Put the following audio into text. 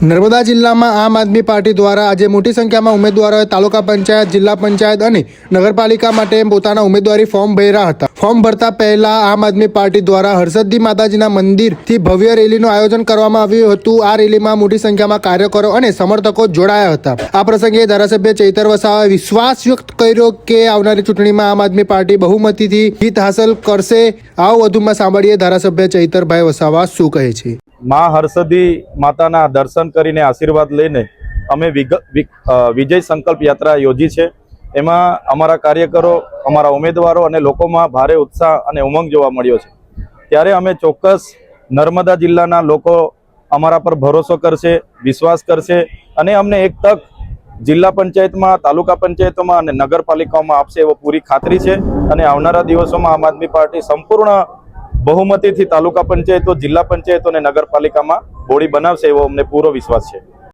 નર્મદા જિલ્લામાં આમ આદમી પાર્ટી દ્વારા આજે મોટી સંખ્યામાં ઉમેદવારોએ તાલુકા પંચાયત, જિલ્લા પંચાયત અને નગરપાલિકા માટે પોતાના ઉમેદવારી ફોર્મ ભર્યા હતા। ફોર્મ ભરતા પહેલા આમ આદમી પાર્ટી દ્વારા હરસદ્દી માતાજીના મંદિરથી ભવ્ય રેલીનું આયોજન કરવામાં આવ્યું હતું। આ રેલીમાં મોટી સંખ્યામાં કાર્યકરો અને સમર્થકો જોડાયા હતા। આ પ્રસંગે ધારાસભ્ય ચૈતર વસાવાએ વિશ્વાસ વ્યક્ત કર્યો કે આવનારી ચૂંટણીમાં આમ આદમી પાર્ટી બહુમતીથી જીત હાંસલ કરશે। આવો વધુમાં સાંભળીએ ધારાસભ્ય ચૈતરભાઈ વસાવા શું કહે છે। માં હરસદી માતાના દર્શન કરીને આશીર્વાદ લઈને અમે વિજય સંકલ્પ યાત્રા યોજી છે। એમાં અમારા કાર્યકરો, અમારા ઉમેદવારો અને લોકોમાં ભારે ઉત્સાહ અને ઉમંગ જોવા મળ્યો છે। ત્યારે અમે ચોક્કસ નર્મદા જિલ્લાના લોકો અમારા પર ભરોસો કરશે, વિશ્વાસ કરશે અને અમને એક તક જિલ્લા પંચાયતમાં, તાલુકા પંચાયતોમાં અને નગરપાલિકાઓમાં આપશે એવો પૂરી ખાતરી છે। અને આવનારા દિવસોમાં આમ આદમી પાર્ટી સંપૂર્ણ બહુમતીથી તાલુકા પંચાયતો, જિલ્લા પંચાયતો અને નગરપાલિકામાં બોડી બનાવશે એવો અમને પૂરો વિશ્વાસ છે।